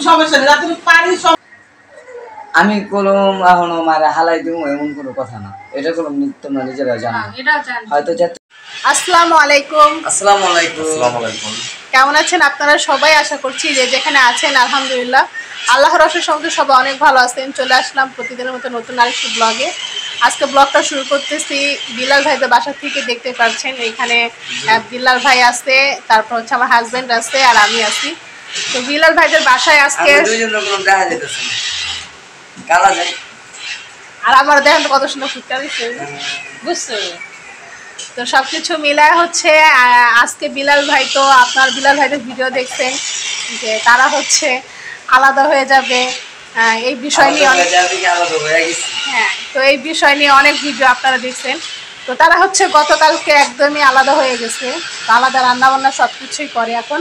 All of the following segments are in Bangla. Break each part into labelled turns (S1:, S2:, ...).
S1: সমস্যা নেই, তুমি পারি।
S2: আমি কলম এখনো মারা হালাই দিব এমন কোনো কথা না, এটা কলম তোমরা নিজেরা জানো। হয়তো
S3: আসসালামু আলাইকুম।
S2: আসসালামু আলাইকুম।
S3: কেমন আছেন আপনারা সবাই? আশা করছি যে যেখানে আছেন আলহামদুলিল্লাহ আল্লাহর অশেষ রহমতে সবাই অনেক ভালো আছেন। চলে আসলাম প্রতিদিনের মতো নতুন আরেকটি ব্লগে। আজকে ব্লগটা শুরু করতেছি বিলাল ভাইদের বাসা থেকে। দেখতে পাচ্ছেন এখানে বিলাল ভাই আছে, তারপর হচ্ছে আমার হাজবেন্ড আছে আর আমি আছি। তো বিলাল ভাইদের বাসায় আজকে আর আমার দেখেন কত সুন্দর ফুটকা দিচ্ছে, বুঝছো? তো সবকিছু মিলায় হচ্ছে আজকে বিলাল ভাই, তো আপনার বিলাল ভাইদের ভিডিও দেখছেন যে তারা হচ্ছে আলাদা হয়ে যাবে, এই বিষয় নিয়ে অনেক, হ্যাঁ, তো এই বিষয় নিয়ে অনেক ভিডিও আপনারা দেখছেন। তো তারা হচ্ছে গতকালকে একদমই আলাদা হয়ে গেছে, আলাদা রান্নাবান্না সব কিছুই করে এখন।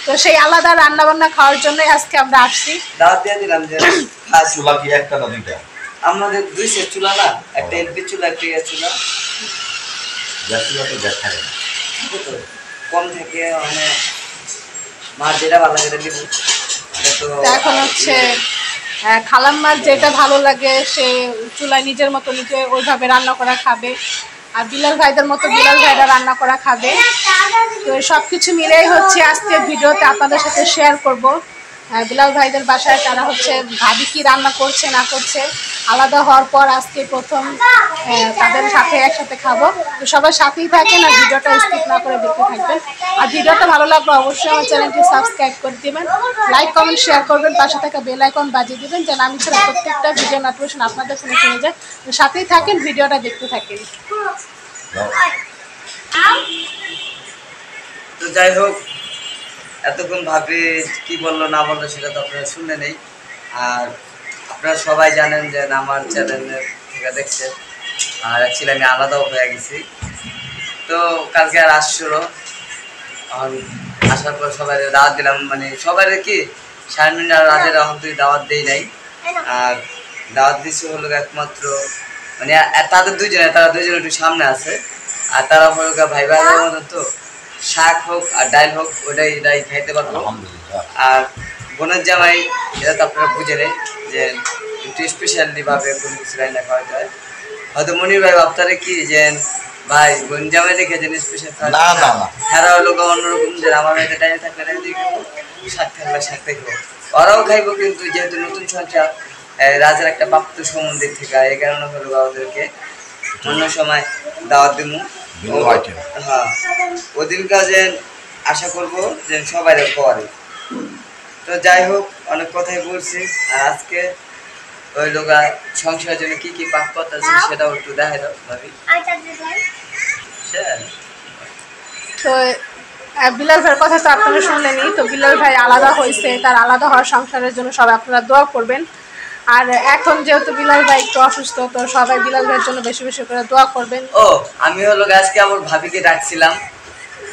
S3: তো সেই আলাদা রান্নাবান্না খাওয়ার জন্যই আজকে আমরা আসছি।
S2: আমাদের দুই সেট চুলা না, একটা এলপি চুলা একটা গ্যাস চুলা। কম থেকে মানে মার যেটা ভালো লাগে দিব।
S3: এখন হচ্ছে খালাম্মার যেটা ভালো লাগে সে চুলায় নিজের মতো নিজে ওইভাবে রান্না করা খাবে, আর বিলাল ভাইদের মতো বিলাল ভাইরা রান্না করা খাবে। তো সব কিছু মিলেই হচ্ছে আজকে ভিডিওতে আপনাদের সাথে শেয়ার করব। বিলাল ভাইদের বাসায় তারা হচ্ছে ভাবি কি রান্না করছে না করছে, আলাদা হওয়ার পর আজকে প্রথম তাদের সাথে একসাথে খাবো। তো সবার সাথেই থাকেন আর ভিডিওটা স্কিপ না করে দেখতে থাকবেন। আর ভিডিওটা ভালো লাগলে অবশ্যই আমার চ্যানেলটি সাবস্ক্রাইব করে দেবেন, লাইক কমেন্ট শেয়ার করবেন, পাশে থাকা বেল আইকন বাজিয়ে দেবেন যেন আমি ছাড়া প্রত্যেকটা ভিডিও নোটিফিকেশন আপনাদের ফোনে চলে যায়। তো সাথেই থাকেন, ভিডিওটা দেখতে থাকেন।
S2: তো যাই হোক, এতক্ষণ ভাবি কি বললো না বললো সেটা তো আপনারা শুনে নেই। আর আপনারা সবাই জানেন যে আমার চ্যানেলের থেকে দেখছেন, আর অ্যাকচুয়ালি আমি আলাদাও হয়ে গেছি। তো কালকে আর আসছিলো, আসার পর সবাই দাওয়াত দিলাম, মানে সবাই কি শারমিন আর রাজের এখন তুই দাওয়াত দেই নাই। আর দাওয়াত দিচ্ছে হলো একমাত্র মানে তারা দুইজনে একটু সামনে আছে, আর তারা হলো ভাই ভাইয়ের মতো, তো শাক হোক আর ডাল হোক ওটাই খাইতে পারবো। আর বোনের জামাই এটা তো আপনারা বুঝে নেই যে একটু স্পেশালি ভাবে কোনো কিছু রান্না খাওয়াতে হয়। হয়তো মনির ভাই ভাবতারে কি যে ভাই বোন জামাই দেখেছেন স্পেশাল, তারা হলো অন্যরকম যে আমার বাড়িতে টাইম থাকলে শাক থাকলে শাক দেখবো, ওরাও খাইবো। কিন্তু যেহেতু নতুন সংসার, রাজার একটা প্রাপ্ত সম্বন্ধের থেকে, এই কারণে হলো ওদেরকে অন্য সময় দাওয়াত দেবো। হ্যাঁ, ওদিন কাজে আশা করবো যে সবাই করে। তো যাই হোক, অনেক কথাই বলছি। আর আজকে ওই লোক সংসারের জন্য কি কি পাক পথ আছে সেটাও একটু দেখাই দাও ভাবি।
S3: তো বিলাল ভাইয়ের কথা তো আপনারা শুনলেনই। তো বিলাল ভাই আলাদা হয়েছে, তার আলাদা হওয়ার সংসারের জন্য সবাই আপনারা দোয়া করবেন। আর এখন যেহেতু বিলাল ভাই একটু অসুস্থ, তো সবাই বিলাল ভাইয়ের জন্য বেশি বেশি করে দোয়া করবেন।
S2: ও আমি হলো আজকে আমার ভাবিকে ডাকছিলাম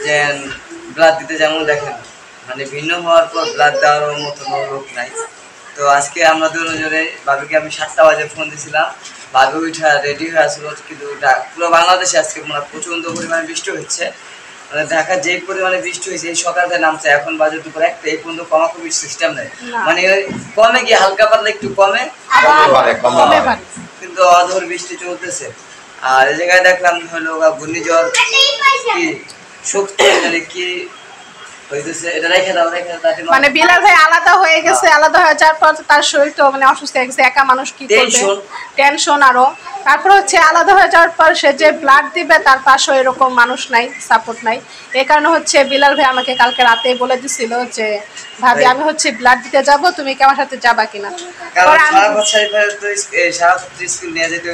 S2: যে ব্লাড দিতে, যেমন দেখেন মানে ভিন্ন হওয়ার পর ব্লাড দেওয়ার মতো লোক নাই। তো আজকে আমরা দুজনে ভাবিকে আমি 7টা বাজে ফোন দিয়েছিলাম, ভাবি উঠা রেডি হয়ে আসলো। কিন্তু পুরো বাংলাদেশে আজকে মানে প্রচণ্ড পরিমাণে বৃষ্টি হচ্ছে, মানে ঢাকা যেই পরিমাণে বৃষ্টি হয়েছে এই সকালে নামছে, এখন বাজে দুপুর 1টা, এই পর্যন্ত কমাকমির সিস্টেম নেই। মানে কমে গিয়ে হালকা পাতলা একটু কমে, কিন্তু অঝোর বৃষ্টি চলতেছে। আর এই জায়গায় দেখলাম হলো ঘূর্ণিঝড় কি শক্তি কি
S3: মানে বিলাল ভাই আলাদা হয়ে গেছে, আলাদা হয়ে যাওয়ার পর তার শরীর তো মানে অসুস্থ হয়ে গেছে, একা মানুষ কি করবে, টেনশন আরো। তারপর হচ্ছে আলাদা হয়ে যাওয়ার পর সে যে ব্লাড দিবে তার পাশে এরকম মানুষ নাই, সাপোর্ট নাই। এই কারণে হচ্ছে বিলাল ভাই আমাকে কালকে রাতে বলে দিছিল যে ভাবি আমি হচ্ছে ব্লাড দিতে যাব, তুমি কি আমার সাথে যাবা কিনা।
S2: স্কুল নিয়ে যেতে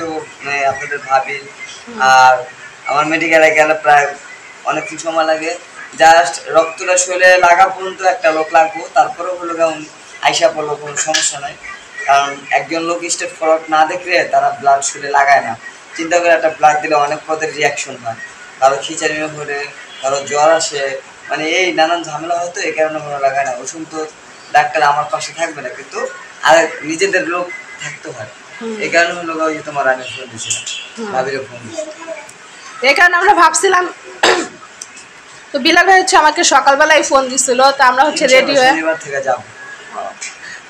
S2: আপনাদের ভাবি, আর আমার মেডিকেলে গেলে প্রায় অনেকক্ষণ সময় লাগে। জাস্ট রক্তটা শরীরে লাগা পর্যন্ত একটা লোক লাগবো, তারপরেও হলো আইসা পড়লো, কোনো সমস্যা নাই। কারণ একজন লোক স্টেট ফরওয়ার্ড না দেখলে তারা ব্লাড শরীরে লাগায় না। চিন্তা করে একটা ব্লাড দিলে অনেক পদের রিয়াকশন হয়, কারো খিচাড়ি পড়ে, কারো জ্বর আসে, মানে এই নানান ঝামেলা হতো, এই কারণে মনে লাগায় না। ওষুধ তো ডাক্তার আমার পাশে থাকবে না, কিন্তু আর নিজেদের লোক থাকতে হয়। এই কারণে হলো তোমার আমি ফোন দিয়েছিলাম, ভাবিরে ফোন দিয়েছিলাম,
S3: এই কারণে আমরা ভাবছিলাম। তো বিলাল ভাই হচ্ছে আমাকে সকালবেলায় ফোন দিছিল, তো আমরা হচ্ছে রেডি হয়ে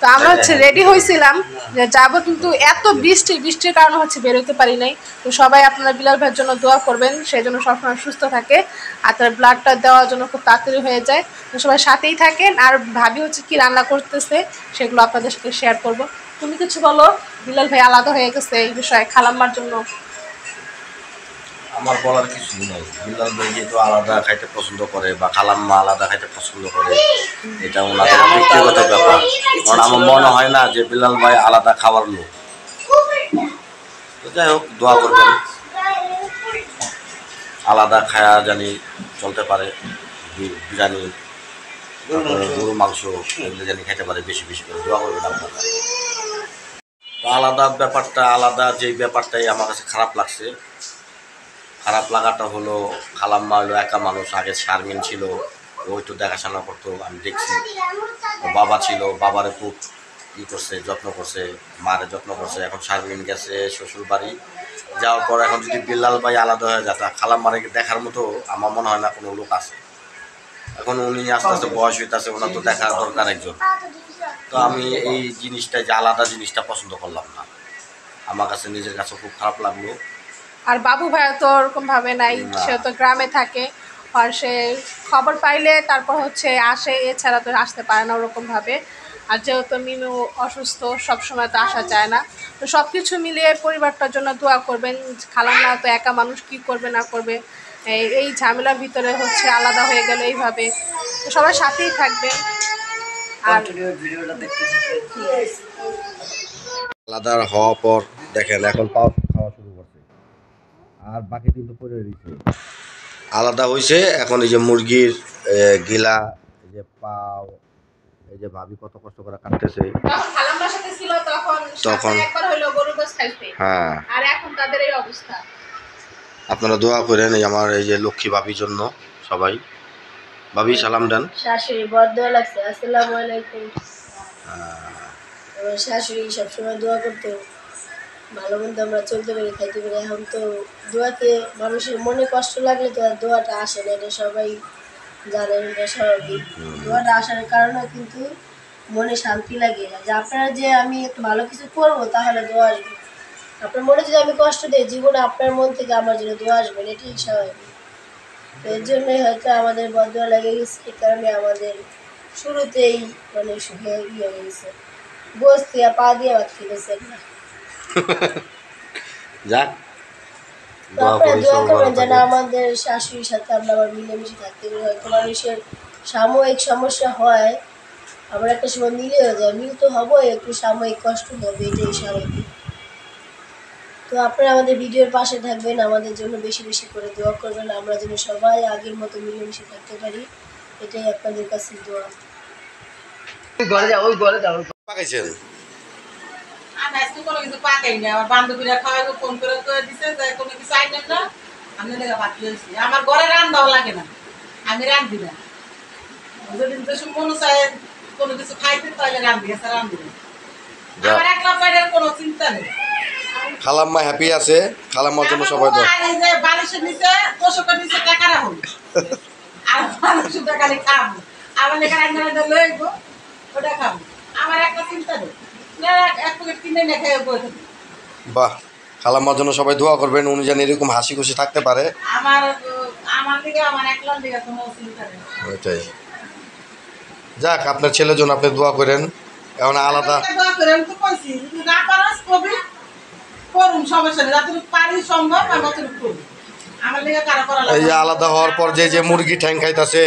S3: তো আমরা হচ্ছে রেডি হয়েছিলাম যে যাবো, কিন্তু এত বৃষ্টির কারণে হচ্ছে বেরোতে পারি নাই। তো সবাই আপনারা বিলাল ভাইয়ের জন্য দোয়া করবেন, সেই জন্য সবসময় সুস্থ থাকে আর তার ব্লাডটা দেওয়ার জন্য খুব তাড়াতাড়ি হয়ে যায়। তো সবাই সাথেই থাকেন। আর ভাবি হচ্ছে কি রান্না করতেছে সেগুলো আপনাদের সাথে শেয়ার করব। তুমি কিছু বলো, বিলাল ভাই আলাদা হয়ে গেছে এই বিষয়ে খালাম্মার জন্য।
S1: আমার বলার কিছু নেই। বিলাল ভাই যেহেতু আলাদা খাইতে পছন্দ করে বা খালাম্মা আলাদা খাইতে পছন্দ করে, এটা ওনাদের ব্যক্তিগত ব্যাপার। কারণ আমার মনে হয় না যে বিলাল ভাই আলাদা খাবার লোক। তো যাই হোক, দোয়া করবেন আলাদা খায়া জানি চলতে পারে, বিরিয়ানি, গরু মাংস এগুলো জানি খাইতে পারে বেশি বেশি করে। দোয়া করবেন আপনারা। তো আলাদা ব্যাপারটা, আলাদা যেই ব্যাপারটাই আমার কাছে খারাপ লাগছে, খারাপ লাগাটা হলো খালাম্মা হলো একা মানুষ। আগে শারমিন ছিল, ওই তো দেখাশোনা করতো, আমি দেখছি। বাবা ছিল, বাবারে খুব ই করছে, যত্ন করছে, মারে যত্ন করছে। এখন শারমিন গেছে শ্বশুর বাড়ি, যাওয়ার পর এখন যদি বিলাল ভাই আলাদা হয়ে যায়, খালাম্মারে দেখার মতো আমার মনে হয় না কোনো লোক আছে। এখন উনি আস্তে আস্তে বয়স হইতেছে, ওনার তো দেখার দরকার একজন। তো আমি এই জিনিসটা, যে আলাদা জিনিসটা পছন্দ করলাম না। আমার কাছে নিজের কাছে খুব খারাপ লাগলো।
S3: আর বাবু ভাইয়া তো ওরকম ভাবে নাই, সে তো গ্রামে থাকে, আর সে খবর পাইলে তারপর হচ্ছে আসে, এছাড়া তো আসতে পারে না ওরকম ভাবে। আর যেহেতু মিনু অসুস্থ, সবসময় তো আসা যায় না। তো সব কিছু মিলিয়ে পরিবারটার জন্য দোয়া করবেন। খালাম্মা তো একা মানুষ, কি করবে না করবে, এই ঝামেলার ভিতরে হচ্ছে আলাদা হয়ে গেল এইভাবে। তো সবার সাথেই থাকবেন। আর
S2: ভিডিওটা দেখতে
S1: আলাদা হওয়ার পর দেখেন এখন পাও খাওয়া শুরু করছে, আর বাকি কিন্তু পড়ে রয়েছে। আলাদা হয়েছে, এখন এই যে মুরগির গিলা, এই যে পাও, এই যে ভাবি কত কষ্ট করে কাটতেছে।
S3: খালাম্মার সাথে ছিল তখন একবার হলো গরুর গোশত খাইতে,
S1: হ্যাঁ,
S3: আর এখন তাদের এই অবস্থা।
S1: আপনারা দোয়া করেন এই আমার এই যে লক্ষ্মী ভাবির জন্য। সবাই ভাবি সালাম দেন।
S4: শাশুড়ি বড় দোয়া লাগছে। আসসালামু আলাইকুম। আমার শাশুড়ি সবসময় দোয়া করতো ভালো মন্দ আমরা চলতে পারি, খাইতে পারি। এখন তো দোয়াতে মানুষের মনে কষ্ট লাগলে তো আর দোয়াটা আসে না, এটা সবাই জানেন, এটা স্বাভাবিক। দোয়াটা আসার কারণে কিন্তু মনে শান্তি লাগে, যে আপনারা যে আমি একটু ভালো কিছু করবো তাহলে দোয়া আসবে। আপনার মনে যদি আমি কষ্ট দিই, জীবনে আপনার মন থেকে আমার জন্য দোয়া আসবে, এটাই স্বাভাবিক। তো এর জন্যই হয়তো আমাদের বদয়া লেগে গেছে, এই কারণে আমাদের শুরুতেই মানে ইয়ে হয়ে গেছে, গোস দিয়ে পা দিয়ে ভাত খেতেছে না।
S1: যাক,
S4: তো আপনারা দোয়া করবেন যেন আমাদের শাশুড়ির সাথে আমরা আবার মিলেমিশে থাকতে পারি। হয়তো মানুষের সাময়িক সমস্যা হয়, আবার একটা সময় মিলে হয়ে যায়, মিল তো হবই, একটু সাময়িক কষ্ট হবে, এটাই স্বাভাবিক। তো আপনারা আমাদের ভিডিওর পাশে থাকবেন, আমাদের জন্য বেশি বেশি করে দোয়া করবেন, আমরা যেন সবাই আগের মতো মিলেমিশে থাকতে পারি, এটাই আপনাদের কাছে দোয়া।
S1: পাকাইছেন?
S5: আমি আজকে কোনো কিছু পাকাই না, আমার বান্ধবীরা খাওয়াইলো, ফোন করে দিছে যে কোনো কিছু আইটেম না, আমি লেগে পাঠিয়ে দিয়েছি। আমার ঘরে রান্নাও লাগে না, আমি রান্ধি না। যেদিন বেশি মনে চায় কোনো কিছু খাইতে তাহলে রান্ধি, এছাড়া রান্ধি না। আমার একলা পেটের কোনো চিন্তা নেই।
S1: খালাম্মা হ্যাপি আছে, খালাম্মার জন্য সবাই দোয়া।
S5: এই যে বালিশের নিচে, তোষকের নিচে টাকা রাখুন, আর বালিশের টাকা খাবো, আমার লেখা রান্না রান্না লইব, ওটা খাবো। আমার একটা চিন্তা নেই, এক প্যাকেট কিনে নিয়ে খেয়ে বসে থাকি।
S1: বাহ, খালাম্মার জন্য সবাই দোয়া করবেন, উনি যেন এরকম হাসি খুশি থাকতে পারে।
S5: আমার দিকে, আমার একলার দিকে কোনো চিন্তা নেই।
S1: ওইটাই। যাক, আপনার ছেলের জন্য আপনি দোয়া করেন। এখন আলাদা
S5: দোয়া করে আমি তো কইছি, যদি না পারাস কবি করুন, সমস্যা নেই, যতটুকু পারি সম্ভব আমি ততটুকু করবো। আমার দিকে কারা করা
S1: এই যে
S5: লাগে
S1: আলাদা হওয়ার পর যে মুরগি ঠ্যাং খাইতেছে,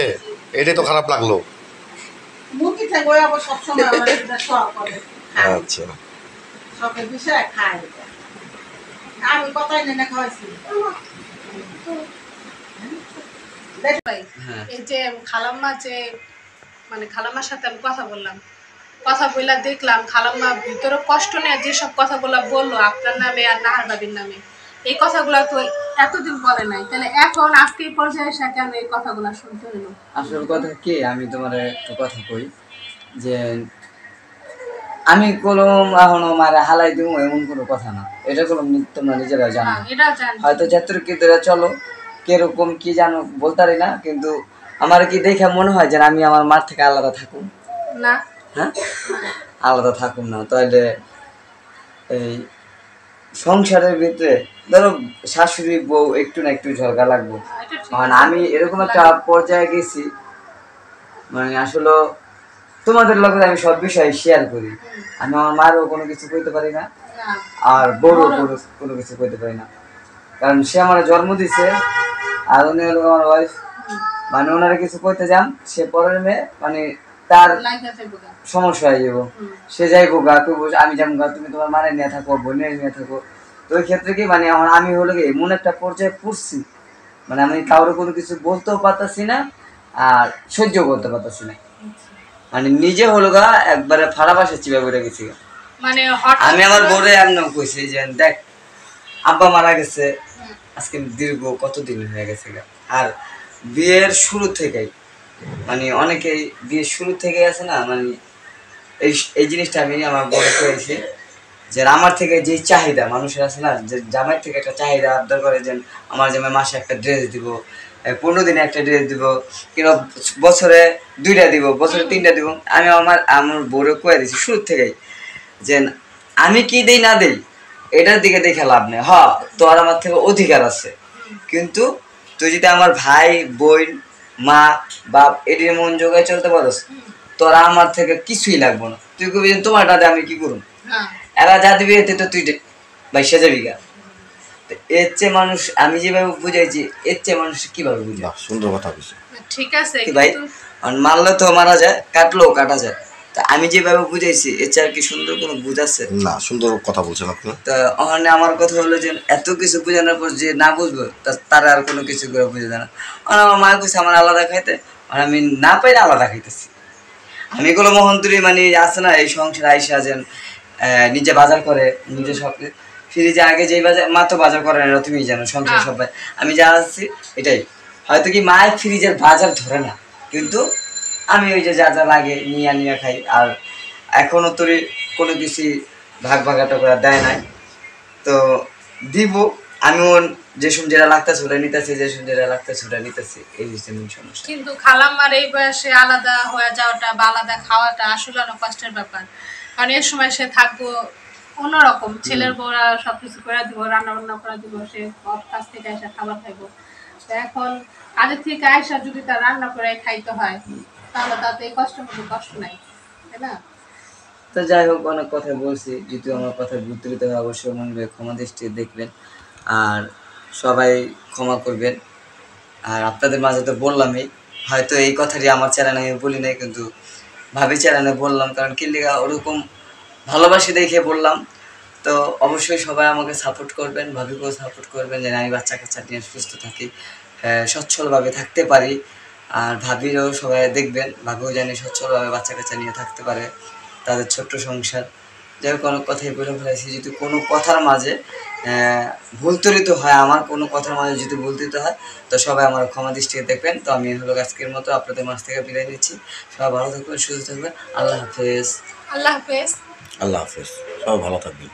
S1: এটাই তো খারাপ লাগলো।
S5: মুরগি থেকে ওই আবার সবসময় আমার এটা শখ করে,
S1: আচ্ছা,
S5: শখের বিষয়ে খায়। আমি কথাই নেই না খাওয়াইছি।
S3: এই যে খালাম্মা, যে মানে খালাম্মার সাথে আমি কথা বললাম, কথা বললা দেখলাম খালাম্মা ভিতরে কষ্ট নিয়ে যেসব কথাগুলো বললো আপনার নামে আর নাহার বাবির নামে, এই কথাগুলো তো এতদিন বলে নাই, তাহলে এখন আজকে এই পর্যায়ে এসে কেন এই কথাগুলো শুনতে হলো?
S2: আসল কথা কি, আমি তোমার একটু কথা কই যে আমি কলম এখনো মারে হালাই দিব এমন কোনো কথা না, এটা কলম তোমরা নিজেরা জানো।
S3: এটা জানি
S2: হয়তো যতটুকু ধরে চলো, কিরকম কি জানো বলতে পারি না, কিন্তু আমার কি দেখে মনে হয় যে আমি আমার মার থেকে আলাদা থাকুন
S3: না,
S2: হ্যাঁ আলাদা থাকুন না, তাহলে এই সংসারের ভিতরে ধরো শাশুড়ি বউ একটু না একটু ঝগড়া লাগবে।
S3: এটা ঠিক
S2: কারণ আমি এরকম একটা পর্যায়ে গেছি, মানে আসলে তোমাদের লগে আমি সব বিষয় শেয়ার করি। আমি আমার মারও কোনো কিছু কইতে পারি না,
S3: না।
S2: আর বউরও কোনো কিছু কইতে পারি না, কারণ সে আমার জন্ম দিছে আর উনি হলো আমার ওয়াইফ। মানে ওনারা কিছু কইতে যান, সে পরের মেয়ে, মানে তার
S3: লাইগা থাকবো গা।
S2: সমস্যা হয়ে যাবো। সে যাইবো গা, আমি যাবো গা, তুমি তোমার মানে নিয়ে থাকো, বোনের নিয়ে থাকো। তো ওই ক্ষেত্রে কি মানে আমার আমি হলো কি এমন একটা পর্যায়ে পড়ছি, মানে আমি কাউরে কোনো কিছু বলতেও পারতাছি না আর সহ্য করতে পারতাছি না। মানে নিজে হলো গা একবারে ফাড়া বাসা চিপা পড়ে গেছি গা।
S3: মানে হঠাৎ
S2: আমি আমার বোরে এমন কইছি যে দেখ আব্বা মারা গেছে আজকে দীর্ঘ কতদিন হয়ে গেছে গা। আর বিয়ের শুরু থেকেই মানে অনেকেই বিয়ের শুরু থেকে আছে না, মানে এই জিনিসটা আমি আমার বোরে করেছি যে আমার থেকে যে চাহিদা মানুষের আছে না, যে জামাইয়ের থেকে একটা চাহিদা আবদার করে, যে আমার জামাই মাসে একটা ড্রেস দিব, 15 দিনে একটা ড্রেস দিব, কিংবা বছরে 2টা দিব, বছরে 3টা দিব। আমি আমার বোরে কয়ে দিছি শুরু থেকেই যে আমি কি দেই না দেই এটার দিকে দেখে লাভ নেই। হ তোর আমার থেকে অধিকার আছে, কিন্তু তুই যদি আমার ভাই বোন মা বাপ এটির মন জোগায় চলতে পারস, তোরা আমার থেকে কিছুই লাগবো না। তুই কবি তোমার দাদা আমি কি করুন,
S3: হ্যাঁ
S2: এরা যা দিবি এতে তো তুই ভাই সেজে বিঘা। এর চেয়ে মানুষ আমি যেভাবে বুঝাইছি এর চেয়ে মানুষ কিভাবে বুঝে?
S1: বাহ, সুন্দর কথা বলছে।
S3: ঠিক আছে
S2: কি ভাই
S3: কিন্তু
S2: মারলে তো মারা যায়, কাটলেও কাটা যায়। তা আমি যেভাবে বুঝাইছি এর চেয়ে আর কি সুন্দর কোনো বুঝাচ্ছে
S1: না, সুন্দর কথা বলছেন আপনি।
S2: তা ওখানে আমার কথা হলো যে এত কিছু বোঝানোর পর যে না বুঝবো তারা আর কোনো কিছু করে বুঝে দেয় না। আর আমার মা কইছে আমার আলাদা খাইতে, আর আমি না পাইলে আলাদা খাইতেছি। আমি এগুলো মোহনতুরি মানে আছে না এই সংসার আইসা যেন নিজে বাজার করে নিজে সব ফ্রিজে আগে যেই বাজার মা তো বাজার করে না, তুমি জানো সংসার সবাই আমি যা আসছি এটাই। হয়তো কি মায়ের ফ্রিজের বাজার ধরে না, কিন্তু আমি ওই যে যা যা লাগে নিয়ে খাই। আর এখনো তোর কোনো কিছু ভাগাটা করে দেয় নাই, তো দিব আমিও যে যেটা লাগতেছে ওটা নিতেছি, যে যেটা লাগতেছে ওটা নিতেছি। এই হচ্ছে মূল সমস্যা।
S3: কিন্তু খালাম্মার এই বয়সে আলাদা হয়ে যাওয়াটা বা আলাদা খাওয়াটা আসলে অনেক কষ্টের ব্যাপার। কারণ এর সময় সে থাকবো অন্যরকম, ছেলের বউরা সবকিছু করে দিব, রান্না বান্না করে দিব, সে কাছ থেকে এসে খাবার খাইবো। তো এখন কাজের থেকে আইসা যদি তার রান্না করে খাইতে হয় তাহলে তাতে এই কষ্টের মধ্যে কষ্ট নাই, তাই না?
S2: তো যাই হোক অনেক কথা বলছি, যদি আমার কথা বুঝতে পেতে হয় অবশ্যই মনে ক্ষমা দৃষ্টি দেখবেন আর সবাই ক্ষমা করবেন। আর আপনাদের মাঝে তো বললামই, হয়তো এই কথাটি আমার চ্যানেলে আমি বলি নাই, কিন্তু ভাবি চ্যানেলে বললাম, কারণ কিল্লিগা ওরকম ভালোবাসি দেখে বললাম। তো অবশ্যই সবাই আমাকে সাপোর্ট করবেন, ভাবিকেও সাপোর্ট করবেন যেন আমি বাচ্চা কাচ্চা নিয়ে সুস্থ থাকি, সচ্ছলভাবে থাকতে পারি। আর ভাবিরও সবাই দেখবেন, ভাবিও যেন সচ্ছলভাবে বাচ্চা কাচ্চা নিয়ে থাকতে পারে, তাদের ছোট্ট সংসার। যাই হোক অনেক কথাই বলে ফেলেছি, যদি কোনো কথার মাঝে ভুল ত্রুটি হয়, আমার কোনো কথার মাঝে যদি ভুল ত্রুটি হয় তো সবাই আমার ক্ষমা দৃষ্টিতে দেখবেন। তো আমি হলো আজকের মতো আপনাদের মাঝ থেকে বিদায় নিচ্ছি। সবাই ভালো থাকবেন, সুস্থ থাকবেন। আল্লাহ হাফেজ।
S3: আল্লাহ হাফেজ।
S1: আল্লাহ হাফেজ, সবাই ভালো থাকবেন।